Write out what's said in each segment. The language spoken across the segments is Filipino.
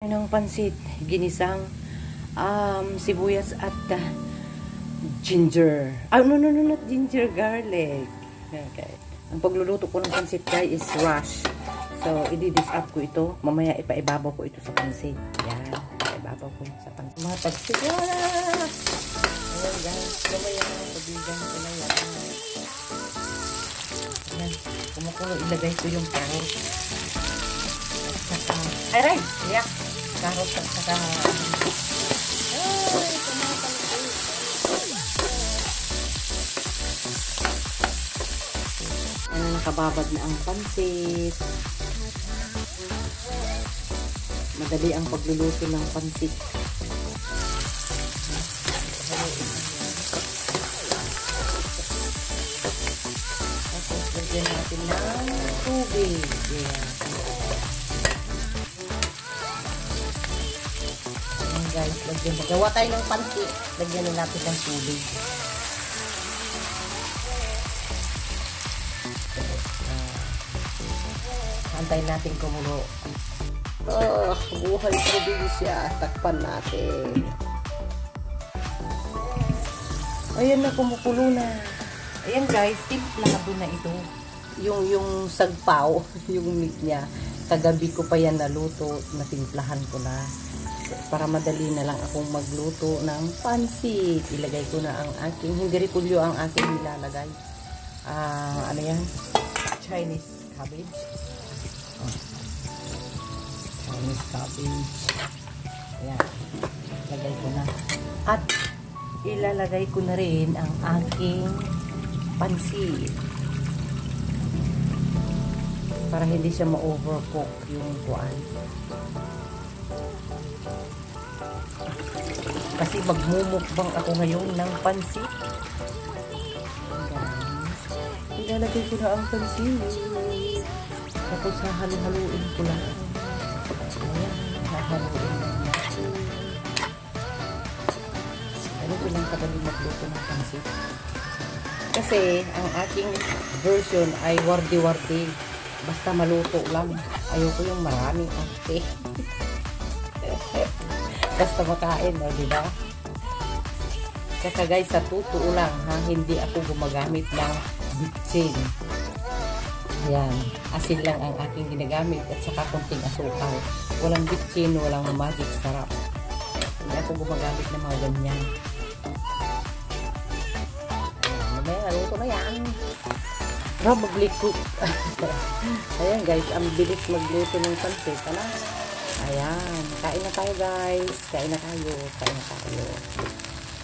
Ng pansit, ginisang sibuyas at ginger. No, not ginger, garlic. Okay. Ang pagluluto ko ng pansit guys is rush. So, i-dis-up ko ito. Mamaya ipaibabaw ko ito sa pansit. Yan. Ipaibabaw ko sa pansit. Mga tagsigara! Ayan guys. Mamaya pabigan ko na yan. Ayan. Kumukulo, ilagay ko yung carrot. At saka, aray! Yeah! Carrot at saka nakababad na ang pansit. Madali ang pagluluto ng pansit. Tapos lagyan natin ng tubig. Guys, magawa tayo ng pansit. Lagyan na natin ng tubig. Antayin natin kumulo. Buhay probinsya. Takpan natin. Ayan na, kumukulo na. Ayan guys, timplado na ito. Yung sagpaw, yung meat niya. Kagabi ko pa yan naluto. Natimplahan ko na. Para madali na lang akong magluto ng pansit. Ilagay ko na ang aking, hindi repolyo ang aking nilalagay. Ano yan? Chinese cabbage. Chinese cabbage. Ayan. Ilagay ko na. At ilalagay ko na rin ang aking pansit. Para hindi siya ma-overcook yung kuan. Kasi magmumukbang ako ngayon ng pansit. Ilalagay ko na ang pansit. Tapos hahalu-haluin ko lang. Ayan, hahaluin lang natin. Ano ko lang kadali magluto ng pansit. Kasi ang aking version ay wardi-wardi. Basta maluto lang. Ayoko yung maraming ate. Basta makain, no, diba? Kaya guys, sa totoo lang, ha, hindi ako gumagamit ng bitsin. Ayan, asin lang ang aking ginagamit at saka konting asukal. Walang bitsin, walang magic sarap. Hindi ako gumagamit ng mga ganyan. Ayan, mamaya, naluto na yan. Probably ayan guys, ang bilis magluto ng pansit. Ayan, kain na tayo guys. Kain na tayo.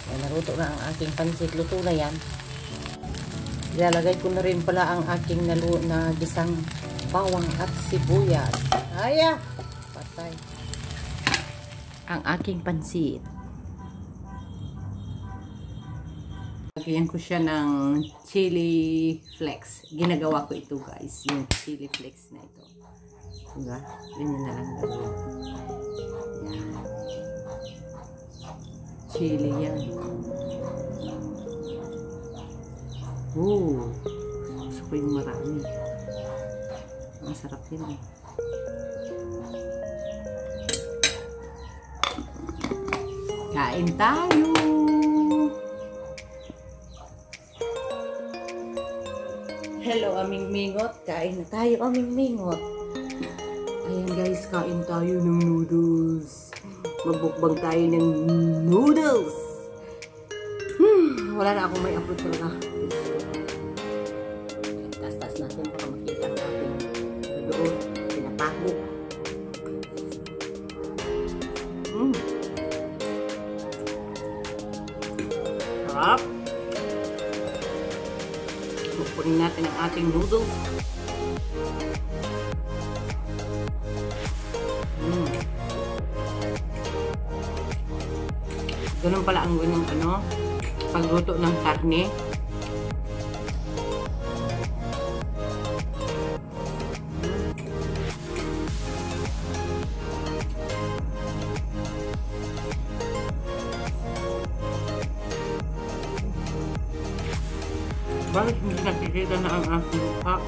Ayan, naruto na ang aking pansit. Luto na yan. Ilalagay ko na rin pala ang aking gisang bawang at sibuyas. Ayan, patay. Ang aking pansit. Lagyan ko siya ng chili flakes. Ginagawa ko ito guys. Yung chili flakes na ito. Diba? Ganyan na lang gawin. Yan. Chili yan. Gusto ko yung marami. Ang sarap yun eh. Kain tayo! Hello, aming mingot. Kain na tayo, aming mingot. Ayan guys, kain tayo ng noodles. Magbukbang tayo ng noodles. Wala na akong may upload talaga. Tas-tas natin para makita natin. Doon, pinatago. Sarap. Kukunin natin ang ating noodles. Ganun pala ang ganyan pagluto ng karne. Bakit hindi nakikita na ang aking mukha?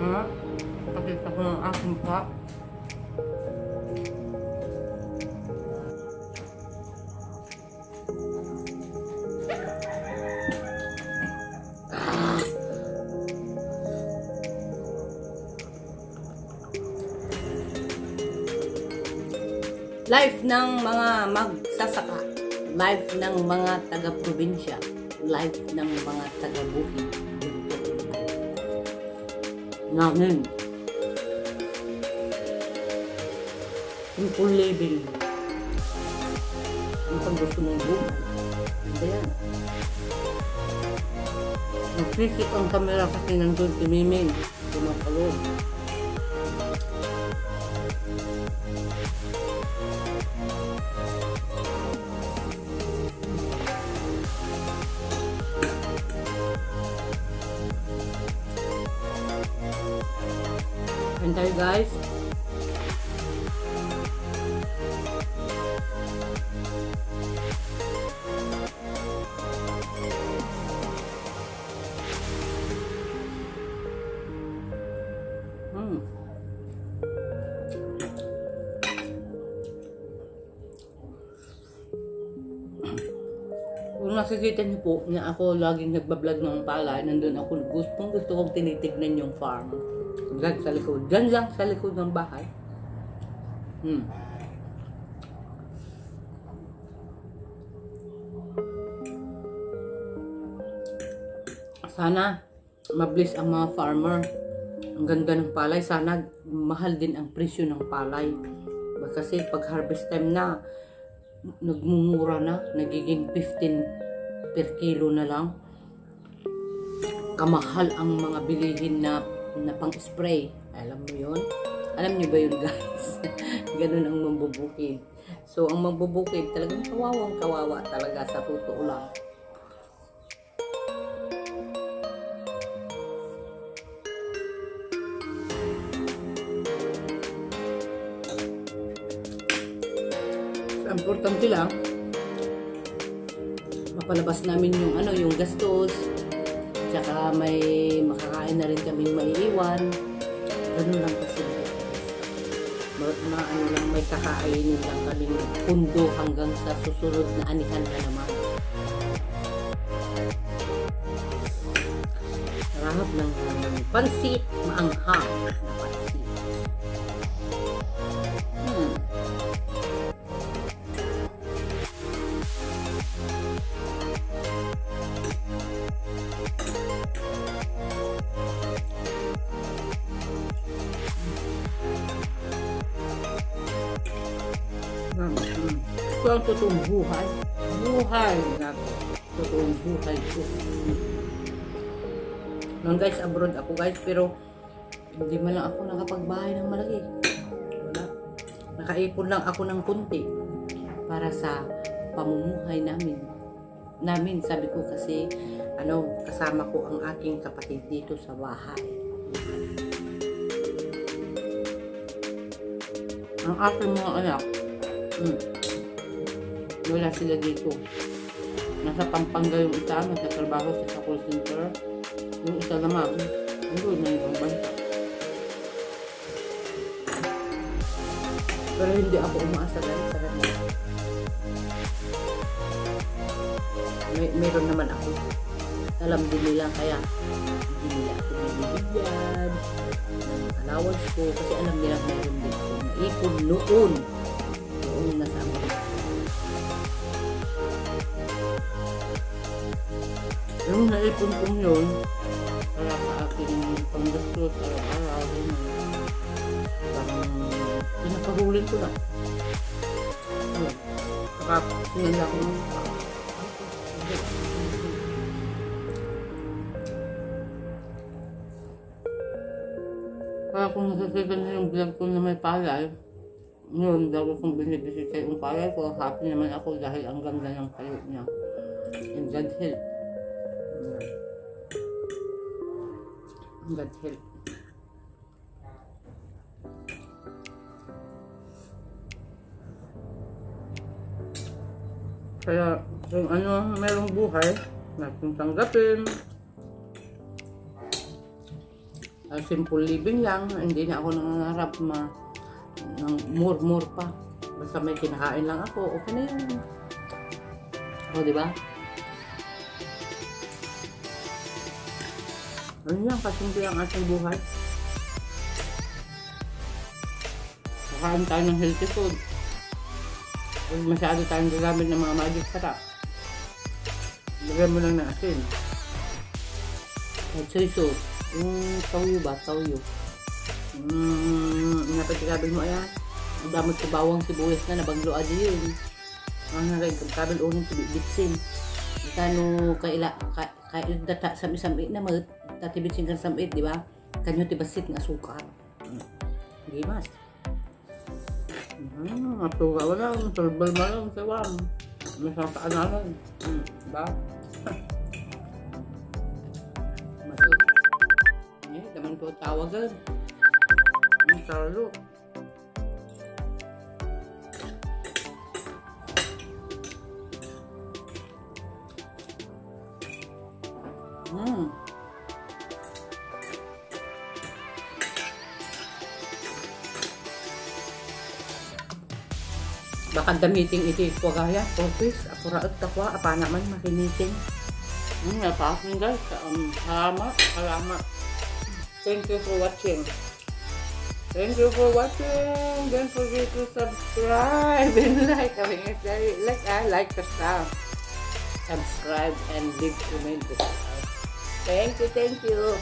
Ha? Pakita ko ng aking cup. Life ng mga magsasaka, life ng mga taga-probinsya, life ng mga taga-bukid. Namin. Simple living. Ang pag gusto mong buhay. Ayan. Nag-fisik ang camera kasi nandun si Miming. Tumakalog. Kain tayo guys. Kung nakikita niyo po na ako laging nagbablog ng palay, nandun ako gusto kong tinitignan yung farm. Diyan sa likod. Diyan lang sa likod ng bahay. Sana mabilis ang mga farmer. Ang ganda ng palay. Sana mahal din ang presyo ng palay. Kasi pag harvest time na, nagmumura na. Nagiging 15 per kilo na lang. Kamahal ang mga bilihin na pang-spray. Alam mo yun? Alam niyo ba yun guys? Ganun ang mambubukid. So, ang mambubukid talagang kawawa talaga sa totoo lang. So, importante lang mapalabas namin yung yung gastos. Tsaka may makakain na rin kaming maiiwan. Ganun lang kasi. May kakainin lang kaming pundo hanggang sa susunod na anihan na naman. Sarap ng pansit, maanghang na pansit. Ito ang totoong buhay. Buhay natin. Totoong buhay ko. Noon guys, abroad ako guys, pero hindi man lang ako nakapagbahay ng malaki. Wala. Nakaipon lang ako ng kunti para sa pamumuhay namin. Sabi ko kasi, kasama ko ang aking kapatid dito sa bahay. Ang aking mga anak, wala sila dito. Nasa Pampanga yung isa, nasa trabaho sa call center. Yung isa naman, doon na yung bansa. Pero hindi ako umaasa dahil sa kanila. Meron naman ako. Alam din nila, kaya hindi nila ako binibigyan ng allowance ko. Kasi alam nila meron din ako naipon noon nasa Amerika. Yung naipon kong yun, para sa aking panggastos, araw-araw, parang pinapahulin ko lang. Saka sinala ko ng kaya kung nakikita na yung vlog ko na may palay, yun, daw kung binibisita yung palay ko, happy naman ako dahil ang ganda ng tayo niya. And God help. God help. Kaya kung merong buhay, natin tanggapin. simple living lang, hindi na ako nangangarap ng more pa. Basta may kinakain lang ako, okay na yun. O, diba? Ano yan, kasimple ang ating buhay. Kakain tayo ng healthy food. Huwag masyado tayong gagamit ng mga magic sarap. Lagyan mo lang ng asin. At soy sauce. Yung toyo ba? Toyo. Napagkakabil mo ayan. Ang damot ko bawang sibuyas na nabanglo adi yun. Ang nakagkabil unang bitsin. Kano kaila data sami-sami na mag tatibitsin kan samit, di ba? Kanyo tibasit ng asukar. Di mas. Atuga wala, turbal malang sawam. Masasaanan. Diba? Masuk. Ini teman ko tawagan. Ang saralo. Baka damiting iti ko gaya, office, apuraot takwa, apa naman makiniting. Napasin guys, salamat. Thank you for watching. Thank you for watching. Don't forget to subscribe and like. Like the stuff. Subscribe and leave comment. Thank you.